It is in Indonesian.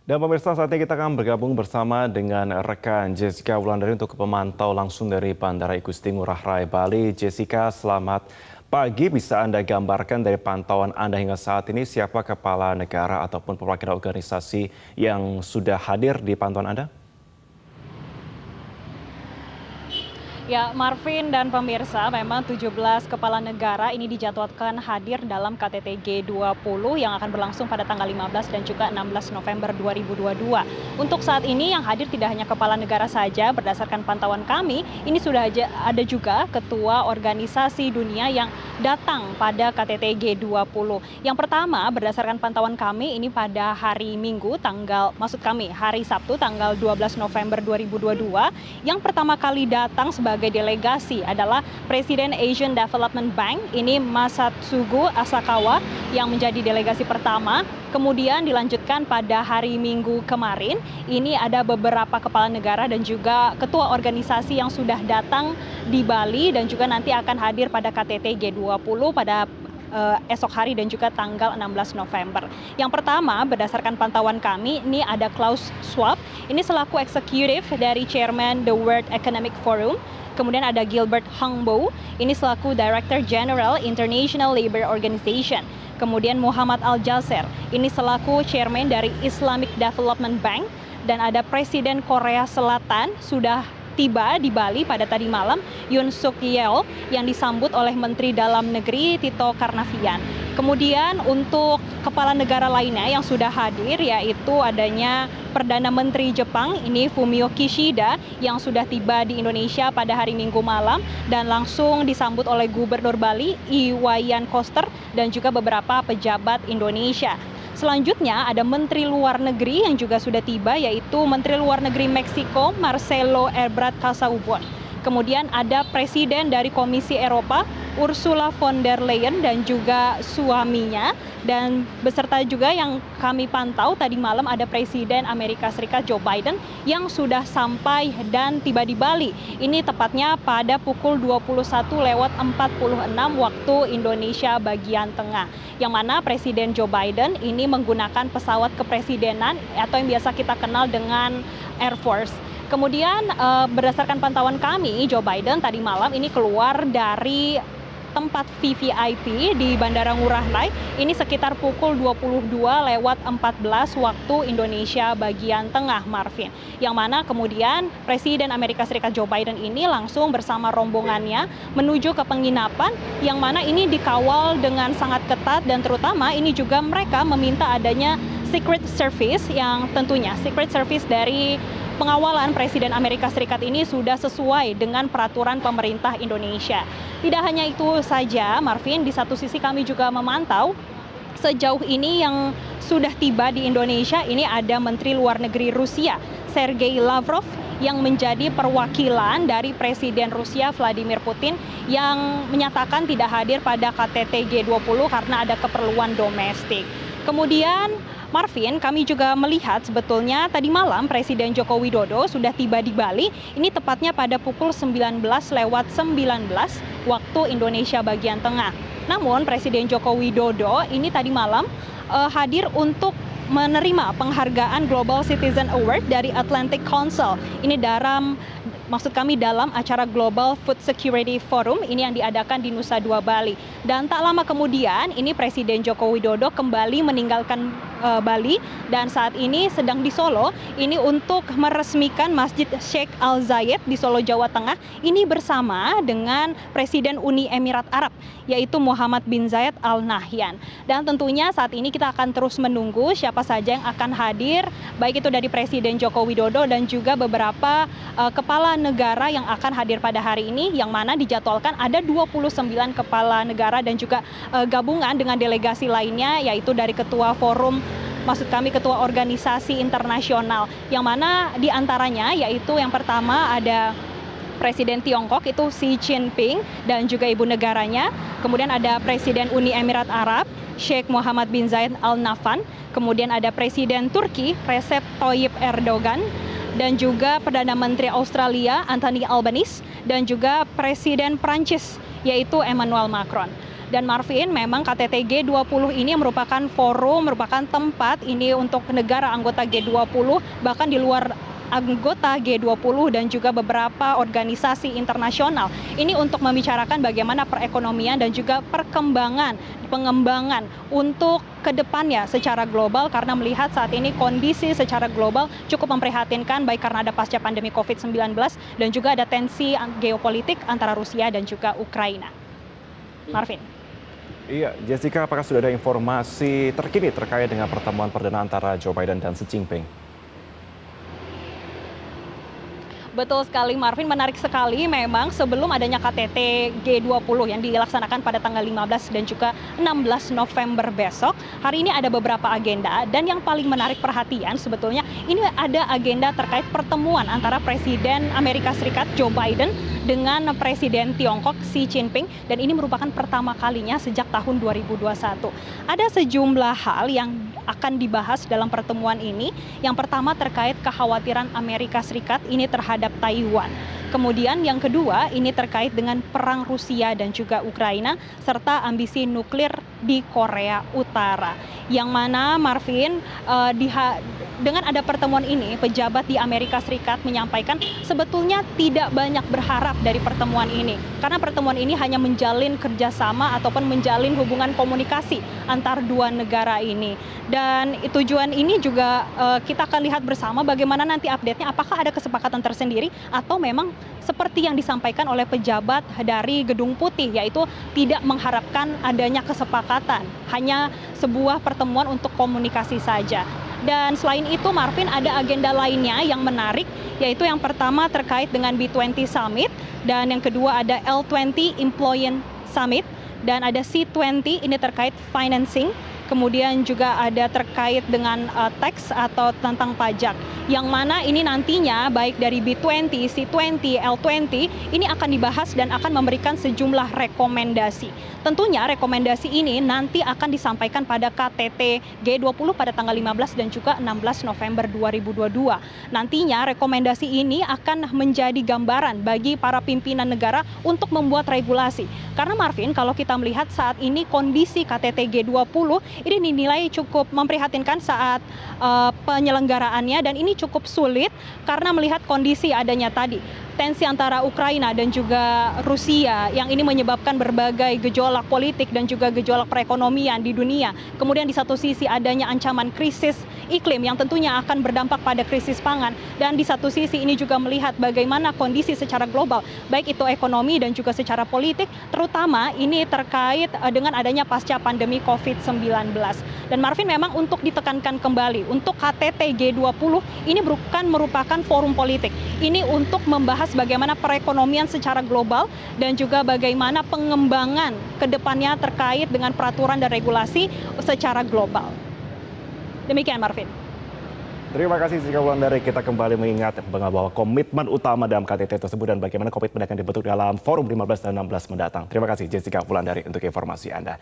Dan pemirsa, saatnya kita akan bergabung bersama dengan rekan Jessica Wulandari untuk pemantau langsung dari Bandara Igusti Ngurah Rai Bali. Jessica, selamat pagi. Bisa Anda gambarkan dari pantauan Anda hingga saat ini siapa kepala negara ataupun perwakilan organisasi yang sudah hadir di pantauan Anda? Ya, Marvin dan pemirsa, memang 17 kepala negara ini dijadwalkan hadir dalam KTT G20 yang akan berlangsung pada tanggal 15 dan juga 16 November 2022. Untuk saat ini yang hadir tidak hanya kepala negara saja, berdasarkan pantauan kami, ini sudah ada juga ketua organisasi dunia yang datang pada KTT G20. Yang pertama, berdasarkan pantauan kami, ini pada hari Minggu, hari Sabtu tanggal 12 November 2022, yang pertama kali datang sebagai delegasi adalah Presiden Asian Development Bank, ini Masatsugu Asakawa yang menjadi delegasi pertama. Kemudian dilanjutkan pada hari Minggu kemarin, ini ada beberapa kepala negara dan juga ketua organisasi yang sudah datang di Bali dan juga nanti akan hadir pada KTT G20 pada esok hari dan juga tanggal 16 November. Yang pertama, berdasarkan pantauan kami, ini ada Klaus Schwab, ini selaku eksekutif dari Chairman the World Economic Forum. Kemudian ada Gilbert Hungbo, ini selaku Director General International Labour Organization. Kemudian Muhammad Al-Jasser, ini selaku Chairman dari Islamic Development Bank. Dan ada Presiden Korea Selatan sudah tiba di Bali pada tadi malam, Yoon Suk Yeol, yang disambut oleh Menteri Dalam Negeri Tito Karnavian. Kemudian untuk kepala negara lainnya yang sudah hadir yaitu adanya Perdana Menteri Jepang, ini Fumio Kishida, yang sudah tiba di Indonesia pada hari Minggu malam dan langsung disambut oleh Gubernur Bali Iwayan Koster dan juga beberapa pejabat Indonesia. Selanjutnya ada Menteri Luar Negeri yang juga sudah tiba, yaitu Menteri Luar Negeri Meksiko Marcelo Ebrard Casaubon. Kemudian ada Presiden dari Komisi Eropa Ursula von der Leyen dan juga suaminya. Dan beserta juga yang kami pantau tadi malam ada Presiden Amerika Serikat Joe Biden yang sudah sampai dan tiba di Bali. Ini tepatnya pada pukul 21:46 waktu Indonesia bagian tengah. Yang mana Presiden Joe Biden ini menggunakan pesawat kepresidenan atau yang biasa kita kenal dengan Air Force. Kemudian berdasarkan pantauan kami, Joe Biden tadi malam ini keluar dari tempat VVIP di Bandara Ngurah Rai ini sekitar pukul 22:14 waktu Indonesia bagian tengah, Marvin. Yang mana kemudian Presiden Amerika Serikat Joe Biden ini langsung bersama rombongannya menuju ke penginapan yang mana ini dikawal dengan sangat ketat dan terutama ini juga mereka meminta adanya Secret Service yang tentunya Secret Service dari pengawalan Presiden Amerika Serikat ini sudah sesuai dengan peraturan pemerintah Indonesia. Tidak hanya itu saja, Marvin, di satu sisi kami juga memantau sejauh ini yang sudah tiba di Indonesia, ini ada Menteri Luar Negeri Rusia, Sergei Lavrov, yang menjadi perwakilan dari Presiden Rusia Vladimir Putin yang menyatakan tidak hadir pada KTT G20 karena ada keperluan domestik. Kemudian Marvin, kami juga melihat sebetulnya tadi malam Presiden Joko Widodo sudah tiba di Bali, ini tepatnya pada pukul 19:19 waktu Indonesia bagian tengah. Namun Presiden Joko Widodo ini tadi malam hadir untuk menerima penghargaan Global Citizen Award dari Atlantic Council. Ini maksud kami dalam acara Global Food Security Forum ini yang diadakan di Nusa Dua Bali. Dan tak lama kemudian ini Presiden Joko Widodo kembali meninggalkan Bali dan saat ini sedang di Solo ini untuk meresmikan Masjid Sheikh Al Zayed di Solo, Jawa Tengah ini bersama dengan Presiden Uni Emirat Arab yaitu Muhammad bin Zayed Al Nahyan. Dan tentunya saat ini kita akan terus menunggu siapa saja yang akan hadir baik itu dari Presiden Joko Widodo dan juga beberapa kepala negara yang akan hadir pada hari ini yang mana dijadwalkan ada 29 kepala negara dan juga gabungan dengan delegasi lainnya yaitu dari ketua forum ketua organisasi internasional yang mana diantaranya yaitu yang pertama ada Presiden Tiongkok itu Xi Jinping dan juga ibu negaranya, kemudian ada Presiden Uni Emirat Arab Sheikh Mohammed bin Zayed Al Nahyan, kemudian ada Presiden Turki Recep Tayyip Erdogan dan juga Perdana Menteri Australia Anthony Albanese dan juga Presiden Prancis yaitu Emmanuel Macron. Dan Marvin, memang KTT G20 ini merupakan forum, merupakan tempat ini untuk negara anggota G20, bahkan di luar anggota G20 dan juga beberapa organisasi internasional. Ini untuk membicarakan bagaimana perekonomian dan juga pengembangan untuk kedepannya secara global, karena melihat saat ini kondisi secara global cukup memprihatinkan, baik karena ada pasca pandemi COVID-19 dan juga ada tensi geopolitik antara Rusia dan juga Ukraina. Marvin. Iya, Jessica, apakah sudah ada informasi terkini terkait dengan pertemuan perdana antara Joe Biden dan Xi Jinping? Betul sekali Marvin, menarik sekali memang sebelum adanya KTT G20 yang dilaksanakan pada tanggal 15 dan juga 16 November besok. Hari ini ada beberapa agenda dan yang paling menarik perhatian sebetulnya ini ada agenda terkait pertemuan antara Presiden Amerika Serikat Joe Biden dengan Presiden Tiongkok Xi Jinping, dan ini merupakan pertama kalinya sejak tahun 2021. Ada sejumlah hal yang akan dibahas dalam pertemuan ini. Yang pertama terkait kekhawatiran Amerika Serikat ini terhadap Taiwan. Kemudian yang kedua ini terkait dengan perang Rusia dan juga Ukraina serta ambisi nuklir di Korea Utara. Yang mana Marvin, dengan ada pertemuan ini, pejabat di Amerika Serikat menyampaikan sebetulnya tidak banyak berharap dari pertemuan ini. Karena pertemuan ini hanya menjalin kerjasama ataupun menjalin hubungan komunikasi antar dua negara ini. Dan tujuan ini juga kita akan lihat bersama bagaimana nanti update-nya, apakah ada kesepakatan tersendiri atau memang seperti yang disampaikan oleh pejabat dari Gedung Putih, yaitu tidak mengharapkan adanya kesepakatan, hanya sebuah pertemuan untuk komunikasi saja. Dan selain itu Marvin, ada agenda lainnya yang menarik, yaitu yang pertama terkait dengan B20 Summit, dan yang kedua ada L20 Employee Summit, dan ada C20 ini terkait financing, kemudian juga ada terkait dengan tax atau tentang pajak, yang mana ini nantinya baik dari B20, C20, L20 ini akan dibahas dan akan memberikan sejumlah rekomendasi. Tentunya rekomendasi ini nanti akan disampaikan pada KTT G20 pada tanggal 15 dan juga 16 November 2022. Nantinya rekomendasi ini akan menjadi gambaran bagi para pimpinan negara untuk membuat regulasi. Karena Marvin, kalau kita melihat saat ini kondisi KTT G20 ini dinilai cukup memprihatinkan saat penyelenggaraannya, dan ini cukup sulit karena melihat kondisi adanya tadi tensi antara Ukraina dan juga Rusia yang ini menyebabkan berbagai gejolak politik dan juga gejolak perekonomian di dunia. Kemudian di satu sisi adanya ancaman krisis iklim yang tentunya akan berdampak pada krisis pangan, dan di satu sisi ini juga melihat bagaimana kondisi secara global, baik itu ekonomi dan juga secara politik, terutama ini terkait dengan adanya pasca pandemi COVID-19. Dan Marvin, memang untuk ditekankan kembali, untuk KTT G20 ini bukan merupakan forum politik. Ini untuk membahas bagaimana perekonomian secara global dan juga bagaimana pengembangan ke depannya terkait dengan peraturan dan regulasi secara global. Demikian Marvin. Terima kasih Jessica Wulandari. Kita kembali mengingat bahwa komitmen utama dalam KTT tersebut dan bagaimana komitmen akan dibentuk dalam forum 15 dan 16 mendatang. Terima kasih Jessica Wulandari untuk informasi Anda.